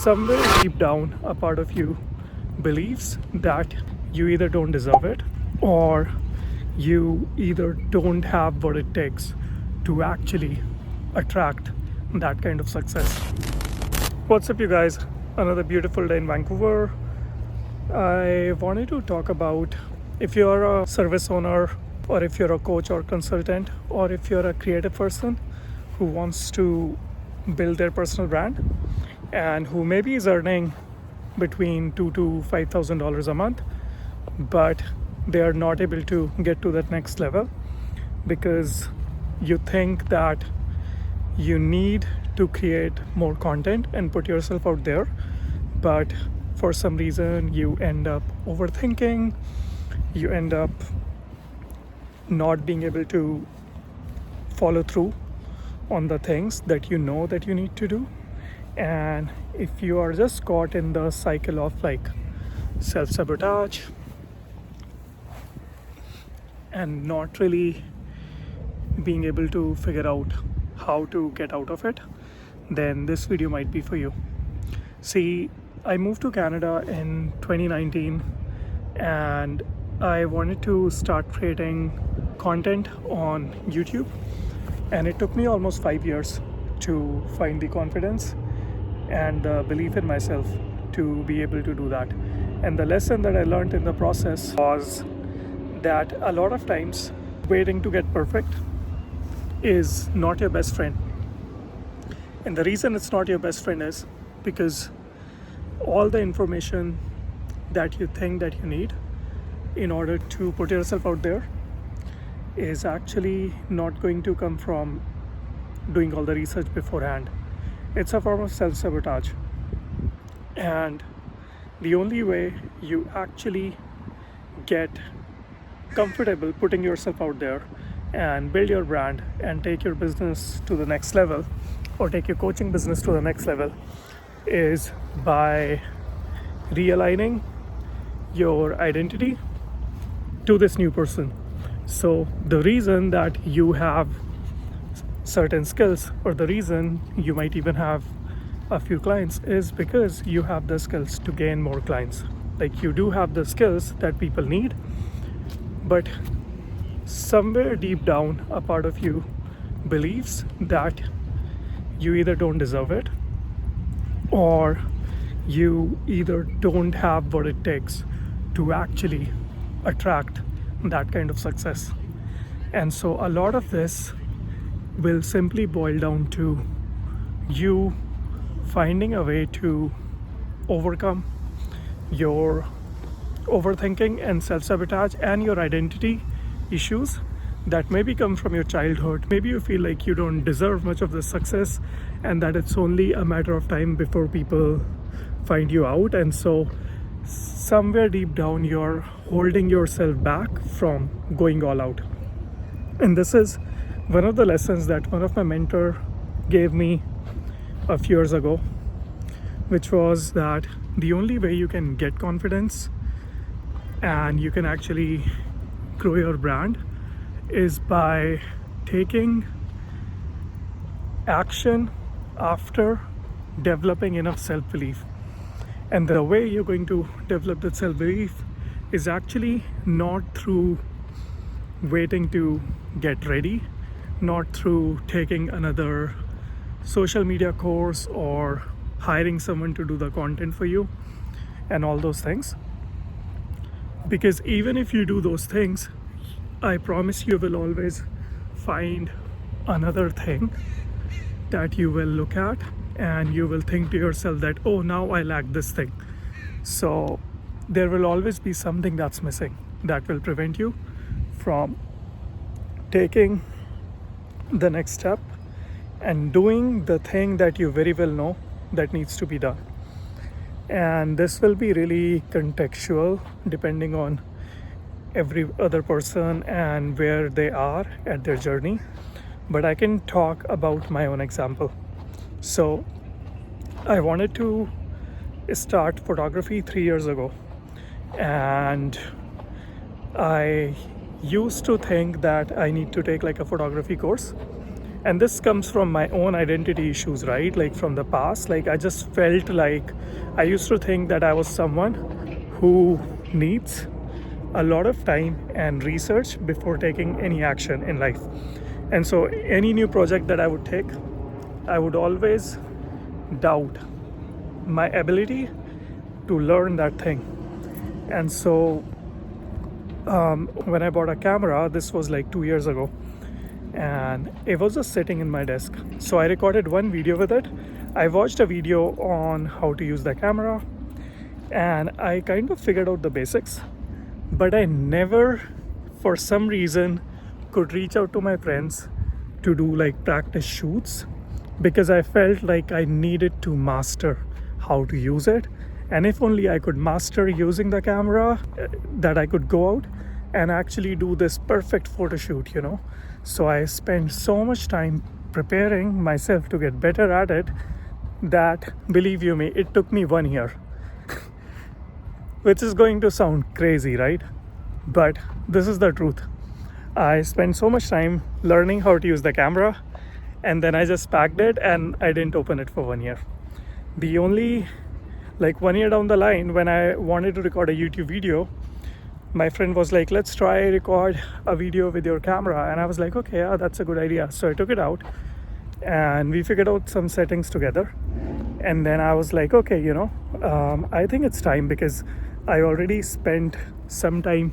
somewhere deep down, a part of you believes that you either don't deserve it or you either don't have what it takes to actually attract that kind of success. What's up, you guys? Another beautiful day in Vancouver. I wanted to talk about if you're a service owner, or if you're a coach or consultant, or if you're a creative person who wants to build their personal brand and who maybe is earning between $2,000 to $5,000 a month, but they are not able to get to that next level because you think that you need to create more content and put yourself out there, but for some reason you end up overthinking, you end up not being able to follow through on the things that you know that you need to do. And if you are just caught in the cycle of like self-sabotage and not really being able to figure out how to get out of it, then this video might be for you. See, I moved to Canada in 2019 and I wanted to start creating content on YouTube, and it took me almost 5 years to find the confidence and the belief in myself to be able to do that. And the lesson that I learned in the process was that a lot of times waiting to get perfect is not your best friend. And the reason it's not your best friend is because all the information that you think that you need in order to put yourself out there is actually not going to come from doing all the research beforehand. It's a form of self-sabotage. And the only way you actually get comfortable putting yourself out there and build your brand and take your business to the next level, or take your coaching business to the next level, is by realigning your identity to this new person. So the reason that you have certain skills, or the reason you might even have a few clients, is because you have the skills to gain more clients. Like, you do have the skills that people need, but somewhere deep down, a part of you believes that you either don't deserve it or you either don't have what it takes to actually attract that kind of success. And so a lot of this will simply boil down to you finding a way to overcome your overthinking and self-sabotage and your identity issues that maybe come from your childhood. Maybe you feel like you don't deserve much of the success and that it's only a matter of time before people find you out. And so somewhere deep down you're holding yourself back from going all out. And this is one of the lessons that one of my mentor gave me a few years ago, which was that the only way you can get confidence and you can actually grow your brand is by taking action after developing enough self-belief. And the way you're going to develop that self-belief is actually not through waiting to get ready, not through taking another social media course or hiring someone to do the content for you and all those things. Because even if you do those things, I promise you will always find another thing that you will look at and you will think to yourself that, oh, now I lack this thing. So there will always be something that's missing that will prevent you from taking the next step and doing the thing that you very well know that needs to be done. And this will be really contextual depending on every other person and where they are at their journey, but I can talk about my own example. So I wanted to start photography 3 years ago, and I used to think that I need to take like a photography course And this comes from my own identity issues, right? Like from the past, like I just felt like I used to think that I was someone who needs a lot of time and research before taking any action in life. And so any new project that I would take, I would always doubt my ability to learn that thing. And so when I bought a camera, this was like 2 years ago, and it was just sitting in my desk. So I recorded one video with it. I watched a video on how to use the camera, and I kind of figured out the basics, but I never, for some reason, could reach out to my friends to do like practice shoots, because I felt like I needed to master how to use it. And if only I could master using the camera, that I could go out and actually do this perfect photo shoot, you know. So I spent so much time preparing myself to get better at it that, believe you me, it took me 1 year. Which is going to sound crazy, right? But this is the truth. I spent so much time learning how to use the camera, and then I just packed it and I didn't open it for 1 year. The only, like 1 year down the line, when I wanted to record a YouTube video, my friend was like, let's try record a video with your camera. And I was like, okay, yeah, that's a good idea. So I took it out and we figured out some settings together. And then I was like, okay, you know, I think it's time, because I already spent some time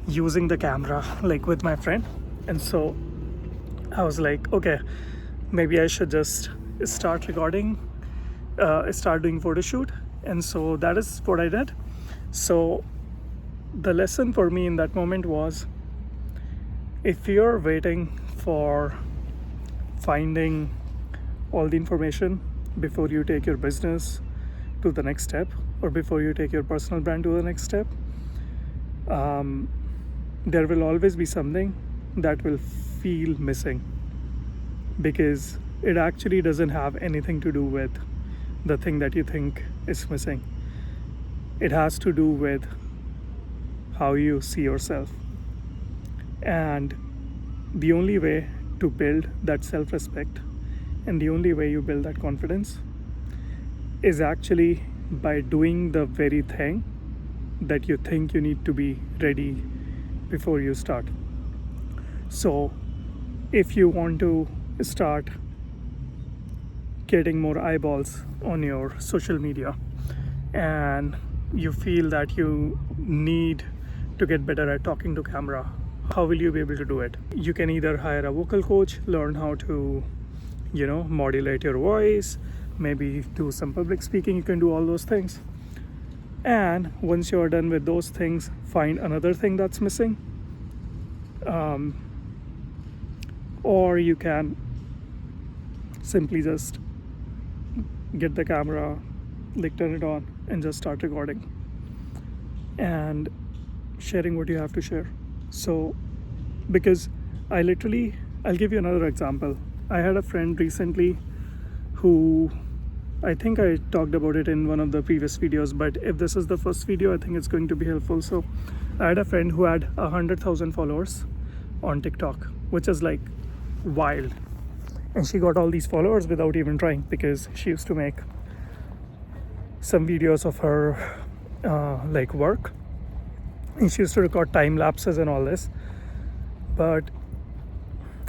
using the camera like with my friend. And so I was like, okay, maybe I should just start recording, start doing photo shoot. And so that is what I did. So the lesson for me in that moment was, if you're waiting for finding all the information before you take your business to the next step, or before you take your personal brand to the next step, there will always be something that will feel missing, because it actually doesn't have anything to do with the thing that you think is missing. It has to do with how you see yourself. And the only way to build that self-respect, and the only way you build that confidence, is actually by doing the very thing that you think you need to be ready before you start. So if you want to start getting more eyeballs on your social media, and you feel that you need to get better at talking to camera, how will you be able to do it? You can either hire a vocal coach, learn how to, you know, modulate your voice, maybe do some public speaking. You can do all those things. And once you're done with those things, find another thing that's missing. Or you can simply just get the camera, like turn it on, and just start recording and sharing what you have to share. So, because I'll give you another example. I had a friend recently who, I think I talked about it in one of the previous videos, but if this is the first video, I think it's going to be helpful. So I had a friend who had 100,000 followers on TikTok, which is like wild. And she got all these followers without even trying, because she used to make some videos of her like work, and she used to record time lapses and all this. But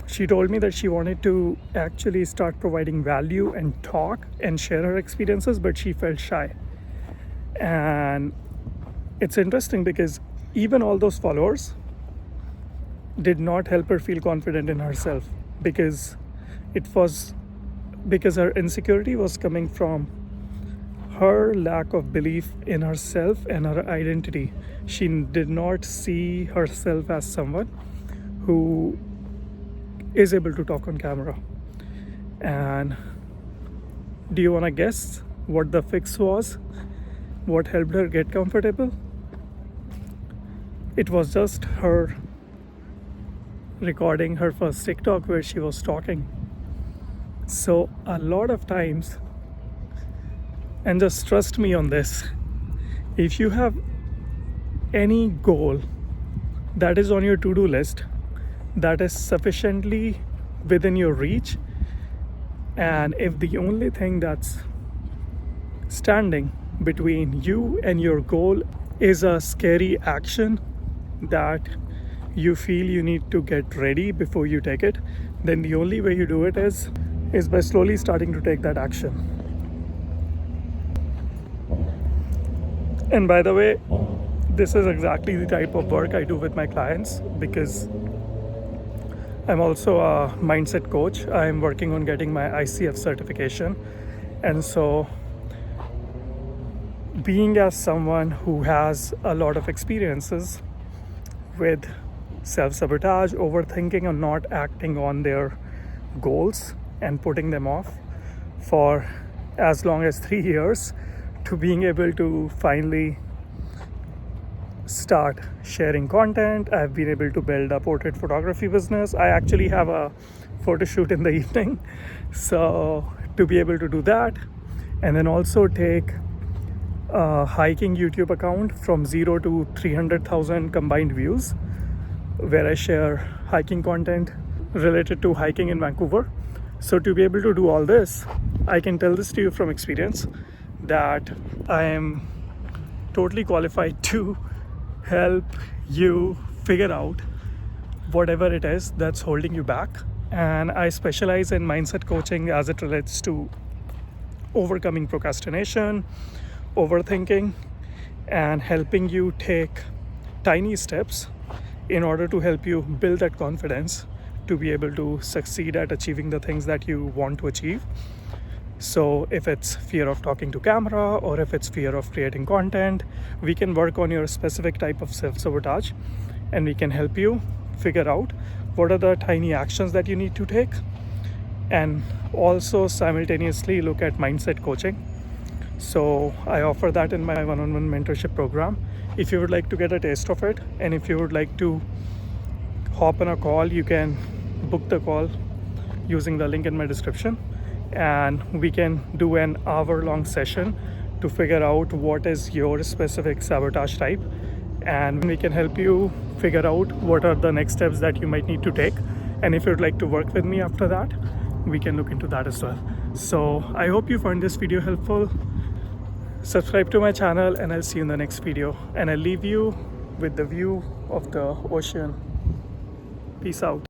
she told me that she wanted to actually start providing value and talk and share her experiences, but she felt shy. And it's interesting because even all those followers did not help her feel confident in herself, because her insecurity was coming from her lack of belief in herself and her identity. She did not see herself as someone who is able to talk on camera. And do you want to guess what the fix was? What helped her get comfortable? It was just her recording her first TikTok where she was talking. So a lot of times, and just trust me on this, if you have any goal that is on your to-do list that is sufficiently within your reach. And if the only thing that's standing between you and your goal is a scary action that you feel you need to get ready before you take it, then the only way you do it is by slowly starting to take that action. And by the way, this is exactly the type of work I do with my clients, because I'm also a mindset coach. I'm working on getting my ICF certification. And so, being as someone who has a lot of experiences with self-sabotage, overthinking, or not acting on their goals and putting them off for as long as 3 years, to being able to finally start sharing content, I've been able to build a portrait photography business. I actually have a photo shoot in the evening. So to be able to do that, and then also take a hiking YouTube account from 0 to 300,000 combined views, where I share hiking content related to hiking in Vancouver. So to be able to do all this, I can tell this to you from experience that I am totally qualified to help you figure out whatever it is that's holding you back. And I specialize in mindset coaching as it relates to overcoming procrastination, overthinking, and helping you take tiny steps in order to help you build that confidence to be able to succeed at achieving the things that you want to achieve. So if it's fear of talking to camera, or if it's fear of creating content, we can work on your specific type of self-sabotage, and we can help you figure out what are the tiny actions that you need to take, and also simultaneously look at mindset coaching. So I offer that in my one-on-one mentorship program. If you would like to get a taste of it, and if you would like to hop on a call, you can book the call using the link in my description, and we can do an hour-long session to figure out what is your specific sabotage type, and we can help you figure out what are the next steps that you might need to take. And if you'd like to work with me after that, we can look into that as well. So I hope you found this video helpful. Subscribe to my channel, and I'll see you in the next video. And I'll leave you with the view of the ocean. Peace out.